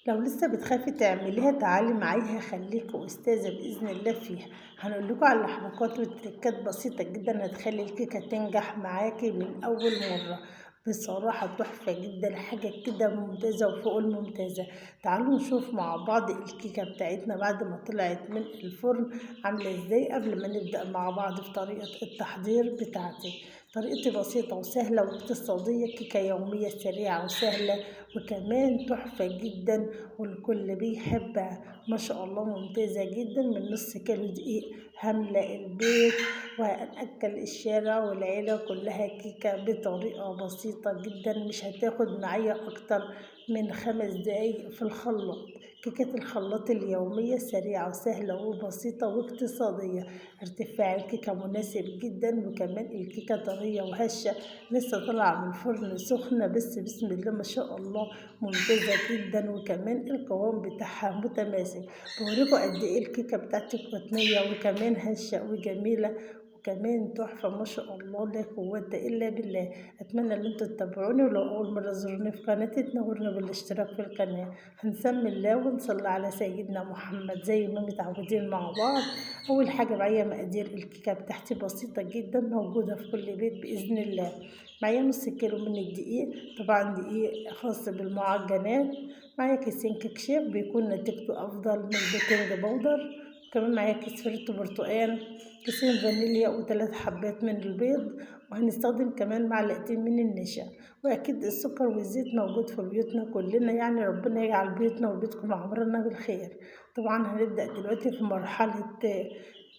لو لسه بتخافي تعمليها تعالي معايا هخليكوا أستاذة بإذن الله فيها. هنقولكوا على حركات وتريكات بسيطة جدا هتخلي الكيكة تنجح معاكي من أول مرة. بصراحة تحفة جدا، حاجة كده ممتازة وفوق الممتازة. تعالوا نشوف مع بعض الكيكة بتاعتنا بعد ما طلعت من الفرن عاملة ازاي قبل ما نبدأ مع بعض في طريقة التحضير بتاعتي. طريقتي بسيطة وسهلة واقتصادية، كيكة يومية سريعة وسهلة وكمان تحفة جدا والكل بيحبها ما شاء الله. ممتازة جدا، من نص كيلو دقيق هملأ البيت وهنأكل الشارع والعيلة كلها كيكة بطريقة بسيطة جدا، مش هتاخد معايا أكتر من 5 دقايق في الخلاط. كيكة الخلاط اليومية سريعة وسهلة وبسيطة واقتصادية. ارتفاع الكيكة مناسب جدا وكمان الكيكة طرية وهشة لسه طالعة من الفرن سخنة، بس بسم الله ما شاء الله ممتازة جدا وكمان القوام بتاعها متماسك. بوريكم قد ايه الكيكة بتاعتي قطنية وكمان هشة وجميلة وكمان تحفة ما شاء الله لا قوة إلا بالله. أتمنى إن انتوا تتابعوني، ولو أول مرة تزوروني في قناتي تنورنا بالاشتراك في القناة. هنسمي الله ونصلي على سيدنا محمد زي ما متعودين مع بعض. أول حاجة معايا مقادير الكيكة بتاعتي بسيطة جدا موجودة في كل بيت بإذن الله. معايا نص كيلو من الدقيق، طبعا دقيق خاص بالمعجنات. معايا كيسين كيك شيف بيكون نتيجته أفضل من البيكنج باودر. كمان معايا كيس فريتو برتقال، كيسين فانيليا و3 حبات من البيض، وهنستخدم كمان معلقتين من النشا. واكيد السكر والزيت موجود في بيوتنا كلنا، يعني ربنا يجعل بيوتنا وبيتكم عمرنا بالخير. طبعا هنبدأ دلوقتي في مرحلة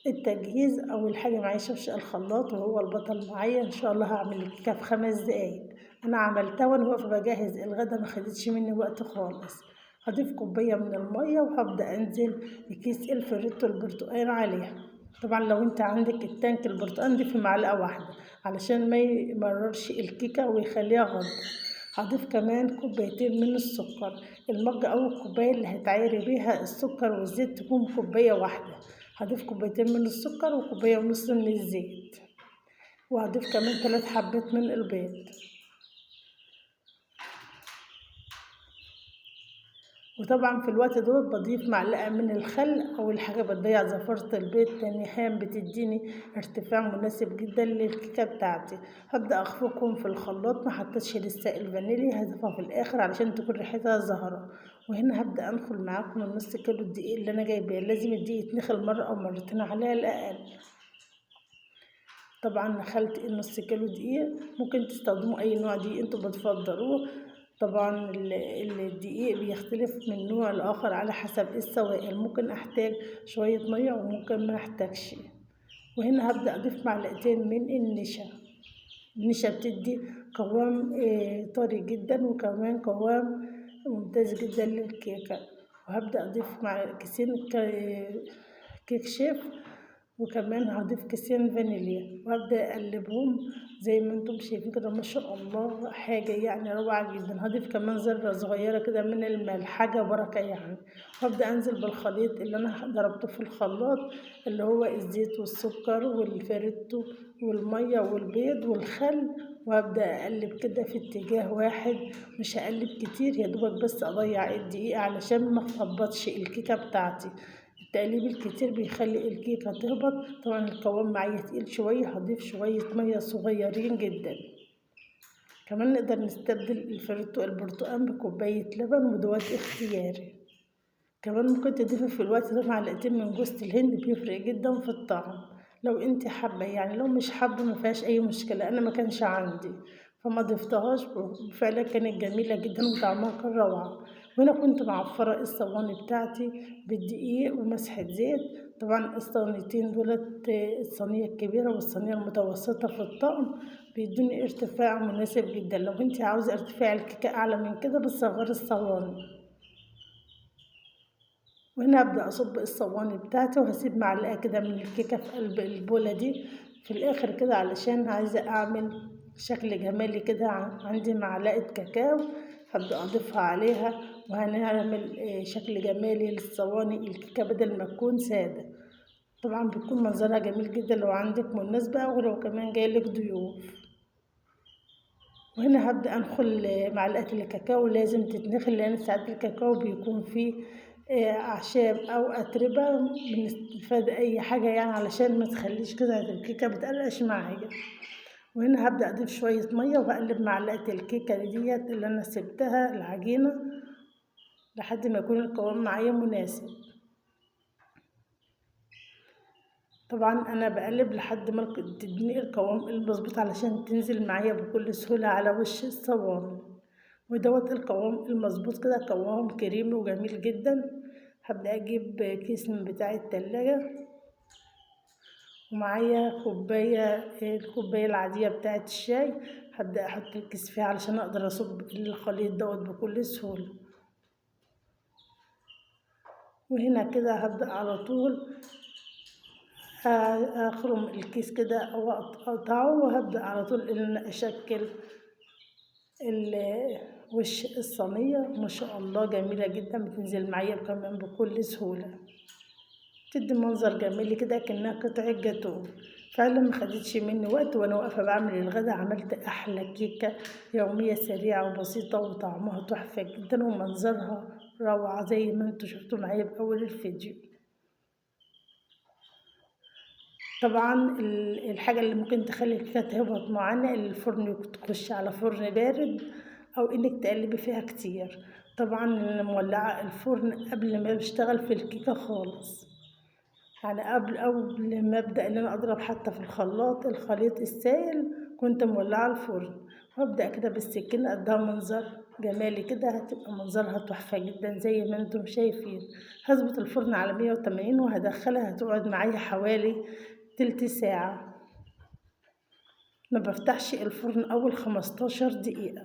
التجهيز. اول حاجه معايا شفشق الخلاط وهو البطل معايا، ان شاء الله هعمل الكيكه في 5 دقايق. انا عملتها وانا واقفه بجهز الغدا، ما خدتش مني وقت خالص. هضيف كوبايه من الميه وهبدا انزل بكيس الفريتو البرتقال عليها. طبعا لو انت عندك التانك البرتقال ضيفي معلقه واحده علشان ما يمررش الكيكه ويخليها غض. هضيف كمان كوبايتين من السكر. المج او الكوبايه اللي هتعايري بيها السكر والزيت تكون كوبايه واحده. هضيف كوبايتين من السكر وكوبايه ونص من الزيت، وهضيف كمان 3 حبات من البيض. وطبعا في الوقت دوت بضيف معلقه من الخل. اول حاجه بضيع زفرة البيض، تاني حاجه بتديني ارتفاع مناسب جدا للكيكه بتاعتي. هبدا اخفقهم في الخلاط، ما حطيتش لسه الفانيليا، هضيفها في الاخر علشان تكون ريحتها زهره. وهنا هبدا انخل معاكم النص كيلو الدقيق اللي انا جايباه، لازم الدقيق يتنخل مره او مرتين على الاقل. طبعا نخلت النص كيلو دقيق، ممكن تستخدموا اي نوع دقيق انتوا بتفضلوه. طبعا الدقيق بيختلف من نوع لاخر على حسب السوائل، ممكن احتاج شوية مية وممكن ما احتاجش. وهنا هبدأ اضيف معلقتين من النشا. النشا بتدي قوام طري جدا وكمان قوام ممتاز جدا للكيكة. وهبدأ اضيف مع كيسين كيك شيف، وكمان هضيف كيسين فانيليا وهبدأ اقلبهم زي ما انتم شايفين كده ما شاء الله، حاجة يعني روعة جدا. هضيف كمان ذرة صغيرة كده من الملح، حاجة بركة يعني. وابدأ انزل بالخليط اللي انا ضربته في الخلاط، اللي هو الزيت والسكر والفريتو والمية والبيض والخل. وابدأ اقلب كده في اتجاه واحد، مش هقلب كتير، يا دوبك بس اضيع الدقيق علشان ما تهبطش الكيكة بتاعتي. التقليب الكتير بيخلي الكيكة تهبط. طبعا القوام معايا تقيل شوية، هضيف شوية مية صغيرين جدا. كمان نقدر نستبدل الفريتو البرتقال بكوباية لبن ودوات اختياري. كمان ممكن تضيفي في الوقت ده معلقتين من جوز الهند، بيفرق جدا في الطعم لو انت حابة. يعني لو مش حابة مفيهاش اي مشكلة، انا ما كانش عندي فما ضفتهاش، وفعلا كانت جميلة جدا وطعمها كان روعة. وهنا كنت معفرة الصواني بتاعتي بالدقيق ومسحة زيت. طبعا الصينيتين دولت الصينية الكبيرة والصينية المتوسطة في الطقم بيدوني ارتفاع مناسب جدا. لو انت عاوزة ارتفاع الكيكة اعلى من كده بتصغري الصواني. وهنا ابدا اصب الصواني بتاعتي وهسيب معلقه كده من الكيكه في قلب البوله دي في الاخر كده، علشان عايزه اعمل شكل جمالي كده. عندي معلقه كاكاو هبدا اضيفها عليها، وهنعمل شكل جمالي للصواني الكيكه بدل ما تكون ساده. طبعا بيكون منظرها جميل جدا لو عندك مناسبه او لو كمان جايلك ضيوف. وهنا هبدأ أنخل معلقة الكاكاو، لازم تتنخل لأن ساعات الكاكاو بيكون فيه أعشاب أو أتربة، بنستفاد أي حاجة يعني علشان ما تخليش كده الكيكة بتقرقش معايا. وهنا هبدأ أضيف شوية مية وبقلب معلقة الكيكة ديت اللي أنا سبتها العجينة لحد ما يكون القوام معايا مناسب. طبعا أنا بقلب لحد ما تديني القوام المظبوط علشان تنزل معايا بكل سهولة على وش الصواني، ودوت القوام المظبوط كده، قوام كريمي وجميل جدا. هبدأ أجيب كيس من بتاع التلاجة ومعايا الكوباية العادية بتاعة الشاي، هبدأ أحط الكيس فيها علشان أقدر أصب الخليط دوت بكل سهولة. وهنا كده هبدأ على طول أخرم الكيس كده أو أقطعه، وهبدأ على طول إن أشكل وش الصينية. ما شاء الله جميلة جدا، بتنزل معايا كمان بكل سهولة، تدي منظر جميل كده كأنها قطعة جاتوه. فعلا ما خدتش مني وقت وانا واقفة بعمل الغدا، عملت احلى كيكة يومية سريعة وبسيطة وطعمها تحفة جدا ومنظرها روعة زي ما انتوا شفتوا معايا باول الفيديو. طبعا الحاجة اللي ممكن تخلي الكيكة تهبط معانا الفرن، تخش على فرن بارد او انك تقلبي فيها كتير. طبعا انا مولعة الفرن قبل ما بشتغل في الكيكة خالص، يعني قبل ما ابدا ان انا اضرب حتى في الخليط السائل كنت مولعه الفرن، وابدا كده بالسكينه اديها منظر جمالي كده، هتبقى منظرها تحفه جدا زي ما انتم شايفين. هظبط الفرن على 180 وهدخلها، هتقعد معايا حوالي تلت ساعه. ما بفتحش الفرن اول 15 دقيقه،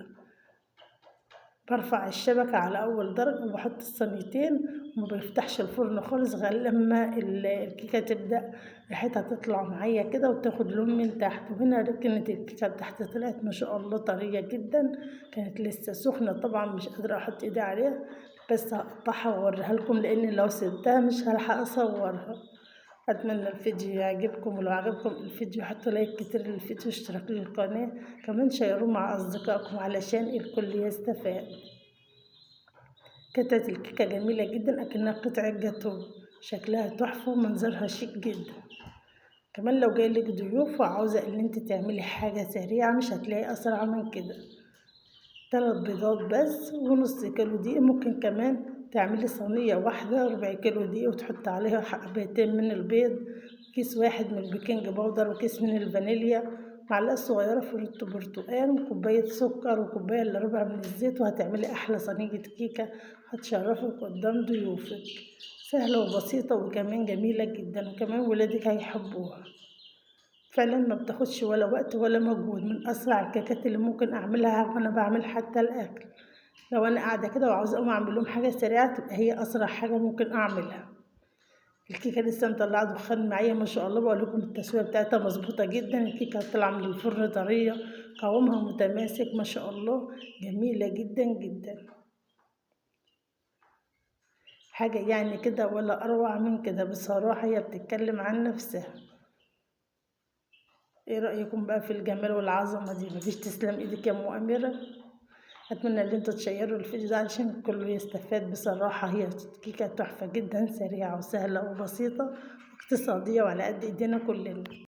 برفع الشبكة على أول درجة وبحط الصينيتين وما بفتحش الفرن خالص غير لما الكيكة تبدأ ريحتها تطلع معايا كده وتاخد لون من تحت. وهنا كانت الكيكة تحت طلعت ما شاء الله طرية جدا، كانت لسه سخنة طبعا مش قادرة أحط إيدي عليها، بس هقطعها وأوريها لكم لأن لو سبتها مش هلحق أصورها. أتمنى الفيديو يعجبكم، ولو عجبكم الفيديو حطوا لايك كتير للفيديو واشتركوا للقناة، كمان شيروه مع أصدقائكم علشان الكل يستفاد. قطعة الكيكة جميلة جدا أكنها قطعة جاتو، شكلها تحفة ومنظرها شيك جدا. كمان لو جايلك ضيوف وعاوزة ان انت تعملي حاجة سريعة مش هتلاقي أسرع من كده. 3 بيضات بس ونص كيلو دقيق، ممكن كمان تعملي صينية واحدة 4 كيلو دقيق وتحط عليها حبتين من البيض، كيس واحد من البيكنج باودر وكيس من الفانيليا، معلقة صغيرة فرط برتقال وكوباية سكر وكوباية إلا ربع من الزيت، وهتعملي أحلى صينية كيكة هتشرفك قدام ضيوفك. سهلة وبسيطة وكمان جميلة جدا، وكمان ولادك هيحبوها. فعلا ما بتاخدش ولا وقت ولا مجهود، من اسرع الكيكات اللي ممكن اعملها وانا بعمل حتى الاكل. لو انا قاعده كده وعاوزه اقوم اعمل لهم حاجه سريعه تبقى هي اسرع حاجه ممكن اعملها. الكيكه لسه مطلعه دخان معايا ما شاء الله، بقول لكم التسويه بتاعتها مظبوطه جدا، الكيكه طالعه من الفرن طريه، قوامها متماسك ما شاء الله، جميله جدا جدا، حاجه يعني كده ولا اروع من كده بصراحه، هي بتتكلم عن نفسها. ايه رأيكم بقى في الجمال والعظمة دي؟ مفيش تسلم ايدك يا ام أميرة. اتمنى ان انتوا تشيروا الفيديو ده علشان كله يستفاد. بصراحة هي كيكة تحفة جدا، سريعة وسهلة وبسيطة واقتصادية وعلى قد ايدينا كلنا.